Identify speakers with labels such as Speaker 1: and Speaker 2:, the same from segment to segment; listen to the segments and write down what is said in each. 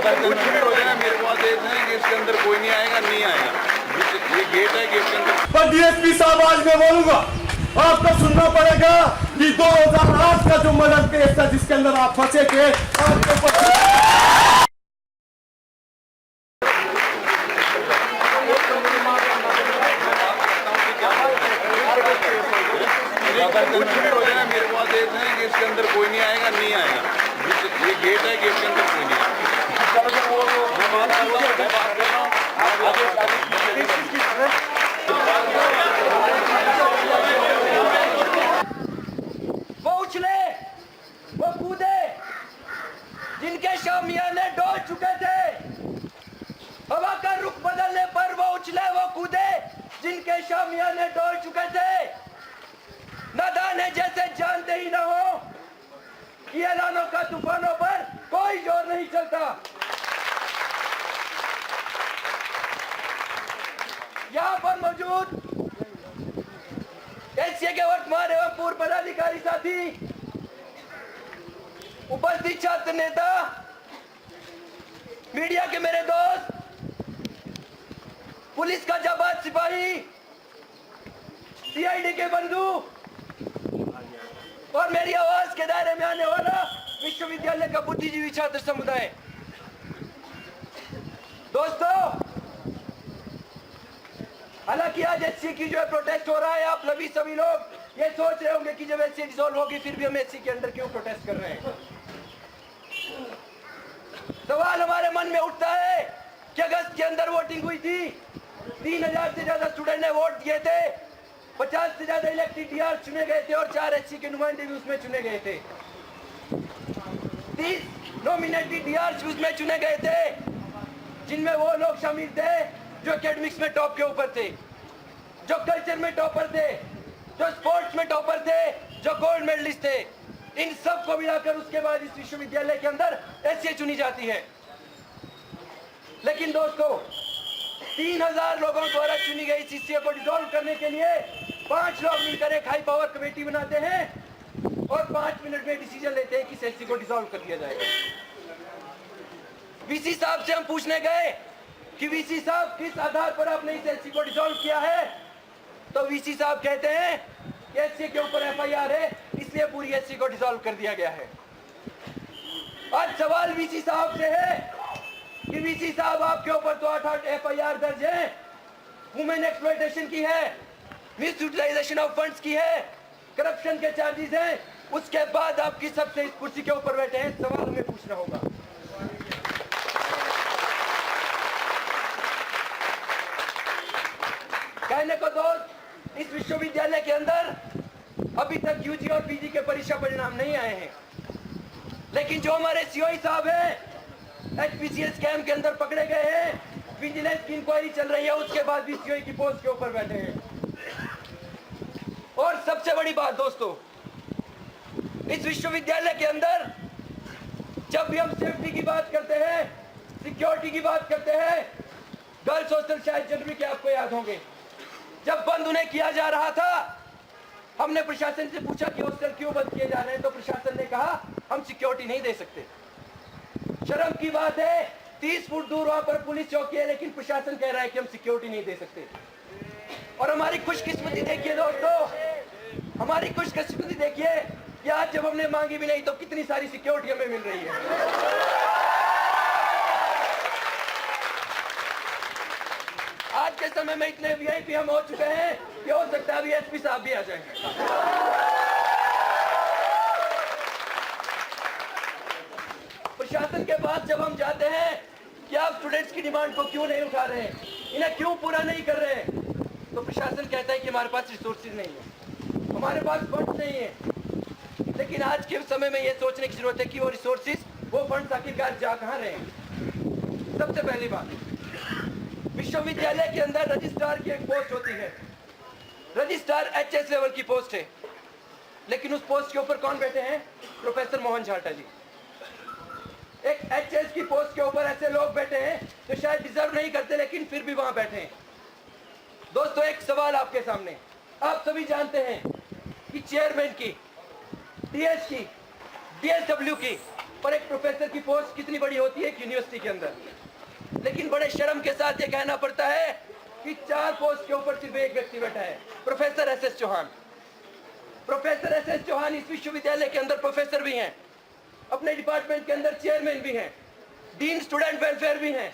Speaker 1: कुछ भी हो जाए मेरे पास देख रहे हैं कि इसके अंदर कोई नहीं आएगा, नहीं आएगा। ये गेट है, गेट के अंदर।
Speaker 2: पर डीएसपी साहब आज मैं बोलूंगा, आपको सुनना पड़ेगा कि 2008 का जो मर्डर केस था जिसके अंदर आप फंसे थे, आपके
Speaker 1: कुछ भी हो जाए मेरे पास देख रहे हैं कि इसके अंदर कोई नहीं आएगा, नहीं आएगा। ये गेट है, गेट के अंदर कोई नहीं आएगा।
Speaker 3: वो उछले, वो कूदे, जिनके शामियाने डोल चुके थे। हवा का रुख बदलने पर वो उछले, वो कूदे, जिनके शामियाने डोल चुके थे। नादान है जैसे जानते ही ना हो कि ऐलानों का तूफानों पर कोई जोर नहीं चलता। यहाँ पर मौजूद एनसीए के वर्तमान एवं पूर्व पदाधिकारी साथी, उपस्थित छात्र नेता, मीडिया के मेरे दोस्त, पुलिस का जाबाज सिपाही, सीआईडी के बंधु और मेरी आवाज के दायरे में आने वाला विश्वविद्यालय का बुद्धिजीवी छात्र समुदाय। दोस्तों, हालांकि आज एससी की जो है प्रोटेस्ट हो रहा है, आप सभी लोग ये सोच रहे होंगे कि जब एससी डिसॉल्व होगी फिर भी हम एससी के अंदर क्यों प्रोटेस्ट कर रहे हैं। सवाल हमारे मन में उठता है कि अगस्त के अंदर वोटिंग हुई थी, 3000 से ज्यादा स्टूडेंट ने वोट दिए थे, 50 से ज्यादा इलेक्टेड डीआर चुने गए थे और 4 एससी के नुमाइंदे भी उसमें चुने गए थे। 30 नॉमिनेटेड डीआर उसमें चुने गए थे, जिनमें वो लोग शामिल थे जो एकेडमिक्स में टॉप के ऊपर थे, जो कल्चर में टॉपर थे, जो स्पोर्ट्स में टॉपर थे, जो गोल्ड मेडलिस्ट थे। इन सब को मिलाकर उसके बाद इस विश्वविद्यालय के अंदर एससी चुनी जाती है। लेकिन दोस्तों, 3000 लोगों द्वारा चुनी गई सीसीए को डिसॉल्व करने के लिए 5 लोग मिलकर एक हाई पावर कमेटी बनाते हैं और 5 मिनट में डिसीजन लेते हैं कि सीसी को डिसॉल्व कर दिया जाएगा। वीसी साहब से हम पूछने गए कि वीसी साहब किस आधार पर आपने इस एससी को डिसॉल्व किया है, तो वीसी साहब कहते हैं कि एससी के ऊपर एफआईआर है, इसलिए पूरी एससी को डिसॉल्व कर दिया गया है। आज सवाल वीसी साहब से है कि वीसी साहब आपके ऊपर तो 8 एफआईआर दर्ज है, वुमेन एक्सप्लॉयटेशन की है, मिस यूटिलाइजेशन ऑफ फंड्स की है, करप्शन के चार्जेस हैं, उसके बाद आप किस सबसे इस कुर्सी के ऊपर बैठे हैं, सवाल हमें पूछना होगा। कहने को दोस्त, इस विश्वविद्यालय के अंदर अभी तक यूजी और पीजी के परीक्षा परिणाम नहीं आए हैं, लेकिन जो हमारे सीओई साहब हैं एचपीसीएल स्कैम के अंदर पकड़े गए हैं, विजिलेंस की इंक्वायरी चल रही है, उसके बाद भी सीओई की पोस्ट के ऊपर बैठे हैं। और सबसे बड़ी बात दोस्तों, इस विश्वविद्यालय के अंदर जब भी हम सेफ्टी की बात करते हैं, सिक्योरिटी की बात करते हैं, गर्ल्स हॉस्टल शायद जनवरी के आपको याद होंगे, जब बंद उन्हें किया जा रहा था, हमने प्रशासन से पूछा कि हॉस्टल क्यों बंद किए जा रहे हैं, तो प्रशासन ने कहा हम सिक्योरिटी नहीं दे सकते। शर्म की बात है, 30 फुट दूर वहां पर पुलिस चौकी है, लेकिन प्रशासन कह रहा है कि हम सिक्योरिटी नहीं दे सकते। और हमारी खुशकिस्मती देखिए दोस्तों, हमारी खुशकिस्मती देखिए कि आज जब हमने मांगी भी नहीं तो कितनी सारी सिक्योरिटी हमें मिल रही है। आज के समय में इतने वीआईपी हम हो चुके हैं कि हो सकता है अभी एसपी साहब भी आ जाएंगे। प्रशासन के पास जब हम जाते हैं कि आप स्टूडेंट्स की डिमांड को क्यों नहीं उठा रहे हैं, इन्हें क्यों पूरा नहीं कर रहे हैं, तो प्रशासन कहता है कि हमारे पास रिसोर्सेज नहीं है, हमारे पास फंड्स नहीं है। लेकिन आज के समय में ये सोचने की जरूरत है कि वो रिसोर्सेज, वो फंड्स आखिरकार जा कहाँ रहे हैं। सबसे पहली बात, विश्वविद्यालय के अंदर रजिस्ट्रार की एक पोस्ट होती है, रजिस्ट्रार एचएस लेवल की पोस्ट है, लेकिन उस पोस्ट के ऊपर कौन बैठे हैं? प्रोफेसर मोहन झाल्टा जी। एक एचएस की पोस्ट के ऊपर ऐसे लोग बैठे हैं जो शायद डिजर्व नहीं करते, लेकिन फिर भी वहां बैठे हैं। दोस्तों, एक सवाल आपके सामने, आप सभी जानते हैं कि चेयरमैन की, टीएस की, डीएसडब्ल्यू की और एक प्रोफेसर की पोस्ट कितनी बड़ी होती है एक यूनिवर्सिटी के अंदर। लेकिन बड़े शर्म के साथ ये कहना पड़ता है कि 4 पोस्ट के ऊपर सिर्फ एक व्यक्ति बैठा है, professor S S Chauhan. Professor S S Chauhan इस विश्वविद्यालय के अंदर प्रोफेसर भी हैं, अपने डिपार्टमेंट के अंदर चेयरमैन भी हैं, डीन स्टूडेंट वेलफेयर भी हैं,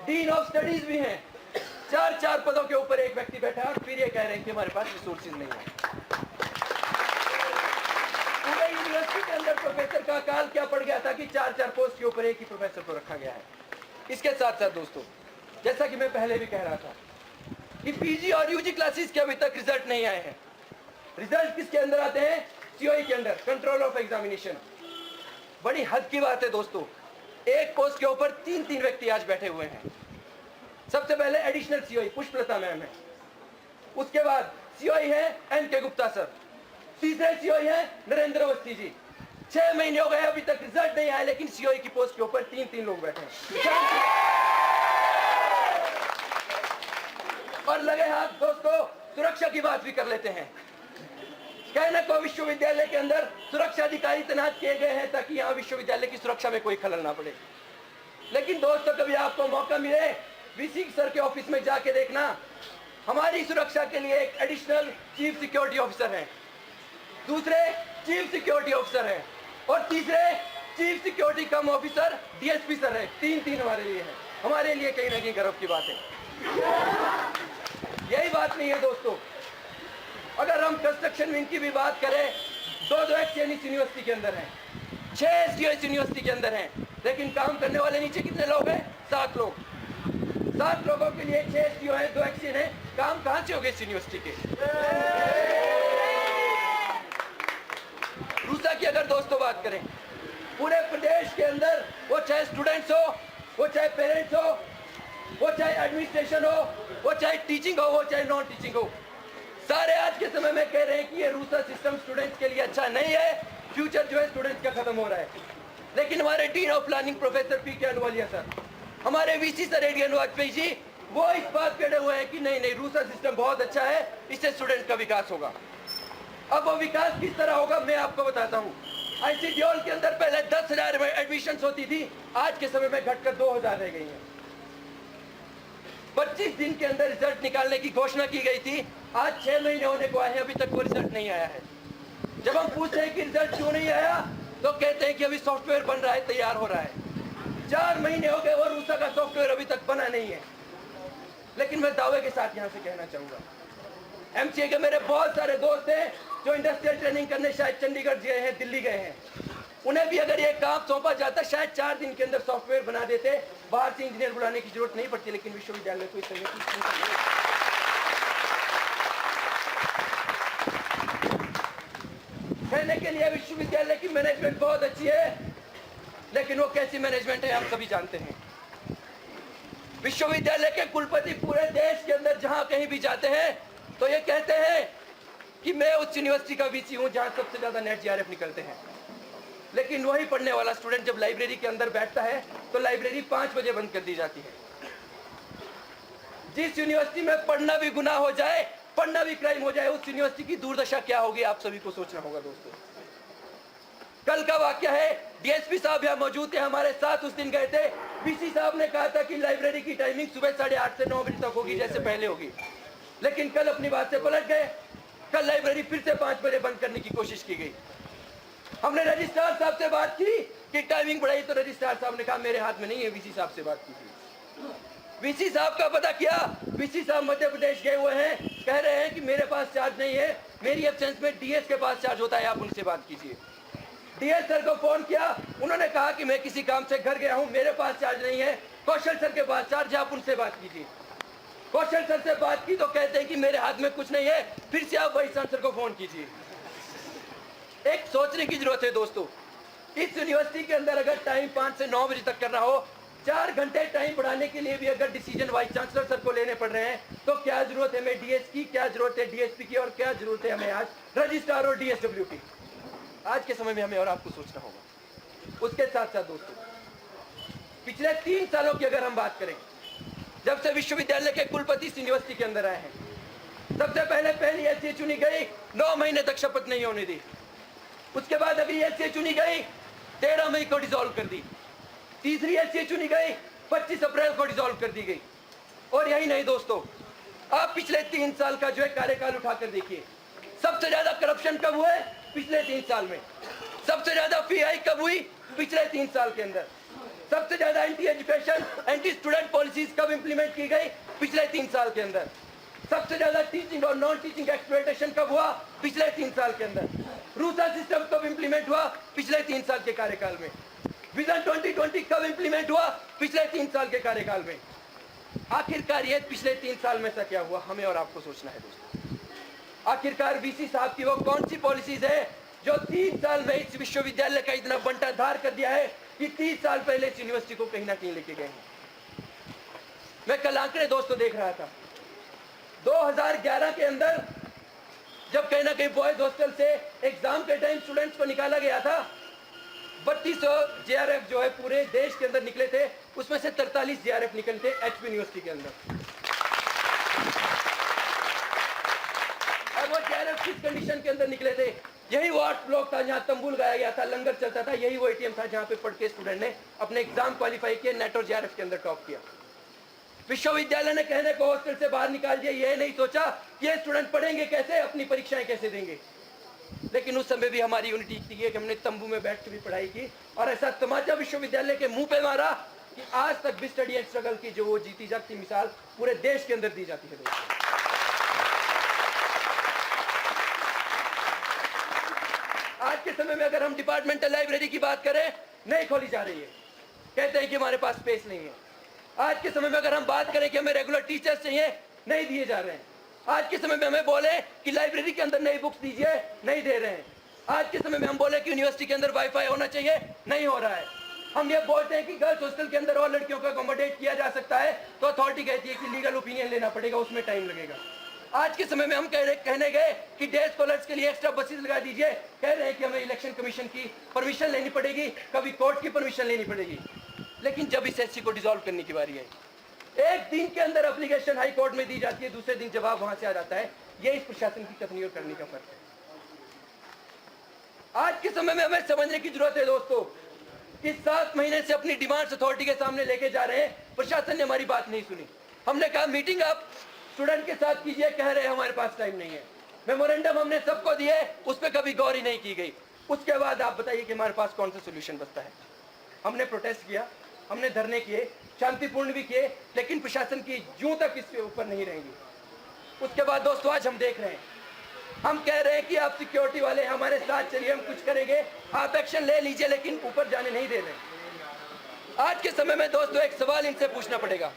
Speaker 3: डीन ऑफ स्टडीज भी हैं। 4 पदों के ऊपर एक व्यक्ति बैठा है और फिर ये कह रहे हैं कि हमारे पास रिसोर्सेज नहीं है। पूरे यूनिवर्सिटी के अंदर प्रोफेसर का काल क्या पड़ गया था कि 4 पोस्ट के ऊपर एक ही प्रोफेसर को रखा गया है। इसके साथ साथ दोस्तों, जैसा कि मैं पहले भी कह रहा था कि पीजी और यूजी क्लासेस के अभी तक रिजल्ट नहीं आए हैं। रिजल्ट किसके अंदर आते हैं? सीओई के अंदर, कंट्रोल ऑफ एग्जामिनेशन। बड़ी हद की बात है दोस्तों, एक पोस्ट के ऊपर 3 व्यक्ति आज बैठे हुए हैं। सबसे पहले एडिशनल सीओई पुष्पलता मैम है, उसके बाद सीओई है एन.के. गुप्ता सर, तीसरे सीओई है नरेंद्र अवस्थी जी। 6 महीने हो गए अभी तक रिजल्ट नहीं आया, लेकिन सीओई की पोस्ट के ऊपर 3 लोग बैठे हैं। और लगे हाथ दोस्तों, सुरक्षा की बात भी कर लेते हैं। कहने को विश्वविद्यालय के अंदर सुरक्षा अधिकारी तैनात किए गए हैं ताकि यहाँ विश्वविद्यालय की सुरक्षा में कोई खलल ना पड़े। लेकिन दोस्तों, कभी आपको मौका मिले वीसी सर के ऑफिस में जाके देखना, हमारी सुरक्षा के लिए एक एडिशनल चीफ सिक्योरिटी ऑफिसर है, दूसरे चीफ सिक्योरिटी ऑफिसर है और तीसरे चीफ सिक्योरिटी कम ऑफिसर डीएसपी सर है। 3 हमारे लिए है। हमारे लिए कहीं ना कहीं गर्व की बात है। यही बात नहीं है दोस्तों, अगर हम कंस्ट्रक्शन विंग की भी बात करें, 2 एक्सचेंज यूनिवर्सिटी के अंदर हैं, 6 एसडीओ यूनिवर्सिटी के अंदर हैं, लेकिन काम करने वाले नीचे कितने लोग हैं? 7 लोग। 7 लोगों के लिए 6 एसडीओ है, 2 एक्सचेंज है। काम कहां से होंगे इस यूनिवर्सिटी के? रूसा की अगर दोस्तों बात करें, पूरे प्रदेश के अंदर वो चाहे स्टूडेंट्स हो, वो चाहे पेरेंट्स हो, वो चाहे एडमिनिस्ट्रेशन हो, वो चाहे टीचिंग हो, वो चाहे नॉन टीचिंग हो, सारे आज के समय में कह रहे हैं कि ये रूसा सिस्टम स्टूडेंट्स के लिए अच्छा नहीं है, फ्यूचर जो है स्टूडेंट्स का खत्म हो रहा है। लेकिन हमारे dean of planning professor P के अहलूवालिया सर, हमारे VC sir ADN Vajpayee ji, वो इस बात पे अड़े हुए हैं कि नहीं रूसा सिस्टम बहुत अच्छा है, इससे स्टूडेंट्स का विकास होगा। अब वो विकास किस तरह होगा मैं आपको बताता हूँ। आईसीडीओल के अंदर पहले 10,000 एडमिशन होती थी, आज के समय में घटकर 2,000 रह गई है। 25 दिन के अंदर रिजल्ट निकालने की घोषणा की गई थी, आज 6 महीने होने को आए हैं, अभी तक वो रिजल्ट नहीं आया है। जब हम पूछते हैं कि रिजल्ट क्यों नहीं आया, तो कहते हैं कि अभी सॉफ्टवेयर बन रहा है, तैयार हो रहा है। 4 महीने हो गए और रूसा का सॉफ्टवेयर अभी तक बना नहीं है। लेकिन मैं दावे के साथ यहाँ से कहना चाहूंगा, एमसीए के मेरे बहुत सारे दोस्त हैं जो इंडस्ट्रियल ट्रेनिंग करने शायद चंडीगढ़ गए हैं, दिल्ली गए हैं, उन्हें भी अगर ये काम सौंपा जाता शायद 4 दिन के अंदर सॉफ्टवेयर बना देते, बाहर से इंजीनियर बुलाने की जरूरत नहीं पड़ती। लेकिन विश्वविद्यालय को इस तरह की कहने के लिए विश्वविद्यालय की मैनेजमेंट बहुत अच्छी है, लेकिन वो कैसी मैनेजमेंट है हम सभी जानते हैं। विश्वविद्यालय के कुलपति पूरे देश के अंदर जहां कहीं भी जाते हैं तो ये कहते हैं कि मैं उस यूनिवर्सिटी का वीसी हूं जहां सबसे ज्यादा नेट जीआरएफ निकलते हैं। लेकिन वही पढ़ने वाला स्टूडेंट जब लाइब्रेरी के अंदर बैठता है तो लाइब्रेरी 5 बजे बंद कर दी जाती है। जिस यूनिवर्सिटी में पढ़ना भी गुनाह हो जाए, पढ़ना भी क्राइम हो जाए, उस यूनिवर्सिटी की दुर्दशा क्या होगी आप सभी को सोचना होगा दोस्तों। कल का वाक्य है, डीएसपी साहब यहाँ मौजूद थे, हमारे साथ उस दिन गए थे। वीसी साहब ने कहा था कि लाइब्रेरी की टाइमिंग सुबह 8:30 से 9 बजे तक होगी जैसे पहले होगी, लेकिन कल अपनी बात से पलट गए। कल लाइब्रेरी फिर से 5 बजे बंद करने की कोशिश की गई। हमने रजिस्ट्रार साहब से बात की कि टाइमिंग बढ़ाई, तो रजिस्ट्रार साहब ने कहा मेरे हाथ में नहीं है। वीसी साहब से बात की थी, वीसी साहब का पता किया, वीसी साहब मध्य प्रदेश गए हुए हैं, कह रहे हैं कि मेरे पास चार्ज नहीं है, मेरी एब्सेंस में डीएस के पास चार्ज होता है, आप उनसे बात कीजिए। डीएस सर को फोन किया, उन्होंने कहा कि मैं किसी काम से घर गया हूं, मेरे पास चार्ज नहीं है, कौशल सर के पास चार्ज है, आप उनसे बात कीजिए। कौशल सर से बात की तो कहते हैं कि मेरे हाथ में कुछ नहीं है, फिर से आप वही सर को फोन कीजिए। एक सोचने की जरूरत है दोस्तों, इस यूनिवर्सिटी के अंदर अगर टाइम 5 से 9 बजे तक करना हो, 4 घंटे टाइम बढ़ाने के लिए भी अगर डिसीजन वाइस चांसलर सर को लेने पड़ रहे हैं, तो क्या जरूरत है हमें डीएस की, क्या जरूरत है डीएसपी की, और क्या जरूरत है हमें आज रजिस्ट्रार और डीएसडब्ल्यू की। आज के समय में हमें और आपको सोचना होगा। उसके साथ साथ दोस्तों, पिछले 3 सालों की अगर हम बात करें, जब से विश्वविद्यालय के कुलपति इस यूनिवर्सिटी के अंदर आए हैं, सबसे पहली एससीए चुनी गई, 9 महीने तक शपथ नहीं होने दी। उसके बाद अगली एससीए चुनी गई, 13 मई को डिसॉल्व कर दी। तीसरी एलसी चुनी गई, 25 अप्रैल को डिसॉल्व कर दी गई। और यही नहीं दोस्तों, आप पिछले 3 साल का जो है कार्यकाल उठाकर देखिए, सबसे ज्यादा करप्शन कब हुआ है? पिछले 3 साल में। सबसे ज्यादा फी हाइक कब हुई? पिछले 3 साल के अंदर। सबसे ज्यादा anti education, anti student policies कब इंप्लीमेंट की गई? पिछले 3 साल के अंदर। सबसे ज्यादा टीचिंग और नॉन टीचिंग एक्सप्लॉयटेशन कब हुआ? पिछले 3 साल के अंदर। रूसा सिस्टम कब इंप्लीमेंट हुआ? पिछले 3 साल के कार्यकाल में। विजन 2020 कब इंप्लीमेंट हुआ? पिछले 3 साल के कार्यकाल में। आखिरकार ये पिछले 3 साल में से क्या हुआ, हमें और आपको सोचना है दोस्तों। आखिरकार वीसी साहब की वो कौन सी पॉलिसीज है जो 3 साल में इस विश्वविद्यालय का इतना बंटाधार कर दिया है कि 30 साल पहले इस यूनिवर्सिटी को कहीं ना कहीं लेके गए हैं। मैं कल आंकड़े दोस्तों देख रहा था, 2011 के अंदर जब कहीं ना कहीं बॉयज हॉस्टल से एग्जाम के टाइम स्टूडेंट्स को निकाला गया था, 3200 जेआरएफ जो है पूरे देश के अंदर निकले थे, उसमें से 43 जेआरएफ निकले थे एचपी यूनिवर्सिटी के अंदर। अब वो जेआरएफ किस कंडीशन के अंदर निकले थे? यही वो 8 ब्लॉक था जहां तंबू लगाया गया था, लंगर चलता था, यही वो एटीएम था जहां पे पढ़ के स्टूडेंट ने अपने एग्जाम क्वालिफाई किए, नेट और जेआरएफ के अंदर टॉप किया। विश्वविद्यालय ने कहने को हॉस्टल से बाहर निकाल दिया, ये नहीं सोचा ये स्टूडेंट पढ़ेंगे कैसे, अपनी परीक्षाएं कैसे देंगे। लेकिन उस समय भी हमारी यूनिटी थी कि हमने तंबू में बैठ के भी पढ़ाई की और ऐसा तमाचा विश्वविद्यालय के मुंह पे मारा कि आज तक भी स्टडी एंड स्ट्रगल की जो वो जीती जाती मिसाल पूरे देश के अंदर दी जाती है। आज के समय में अगर हम डिपार्टमेंटल लाइब्रेरी की बात करें, नहीं खोली जा रही है, कहते हैं कि हमारे पास स्पेस नहीं है। आज के समय में अगर हम बात करें कि हमें रेगुलर टीचर्स चाहिए, नहीं दिए जा रहे हैं। आज के समय में हमें बोले कि लाइब्रेरी के अंदर नई बुक्स दीजिए, नहीं दे रहे हैं। आज के समय में हम बोले कि यूनिवर्सिटी के अंदर वाईफाई होना चाहिए, नहीं हो रहा है। हम ये बोलते हैं कि गर्ल्स हॉस्टल के अंदर और लड़कियों को अकोमोडेट किया जा सकता है, तो अथॉरिटी कहती है कि लीगल ओपिनियन लेना पड़ेगा, उसमें टाइम लगेगा। आज के समय में हम कहने गए कि डे स्कॉलर्स के लिए एक्स्ट्रा बसेस लगा दीजिए, कह रहे हैं कि हमें इलेक्शन कमीशन की परमिशन लेनी पड़ेगी, कभी कोर्ट की परमिशन लेनी पड़ेगी। लेकिन जब इस एससी को डिसॉल्व करने की बारी आई, एक दिन के अंदर एप्लीकेशन हाई कोर्ट में दी जाती है, दूसरे दिन जवाब वहां से आ जाता है। ये इस प्रशासन की कथनी और करने का फर्क है। आज के समय में हमें समझने की जरूरत है दोस्तों कि 7 महीने से अपनी डिमांड्स अथॉरिटी के सामने लेके जा रहे हैं, प्रशासन ने हमारी बात नहीं सुनी। हमने कहा मीटिंग आप स्टूडेंट के साथ कीजिए, कह रहे हैं हमारे पास टाइम नहीं है। मेमोरेंडम हमने सबको दिए, उस पर कभी गौर ही नहीं की गई। उसके बाद आप बताइए कि हमारे पास कौन सा सोल्यूशन बचता है। हमने प्रोटेस्ट किया, हमने धरने किए, शांतिपूर्ण भी किए, लेकिन प्रशासन की जूं तक इसके ऊपर नहीं रहेंगी। उसके बाद दोस्तों आज हम देख रहे हैं, हम कह रहे हैं कि आप सिक्योरिटी वाले हमारे साथ चलिए, हम कुछ करेंगे, आप एक्शन ले लीजिए, लेकिन ऊपर जाने नहीं दे रहे। आज के समय में दोस्तों एक सवाल इनसे पूछना पड़ेगा,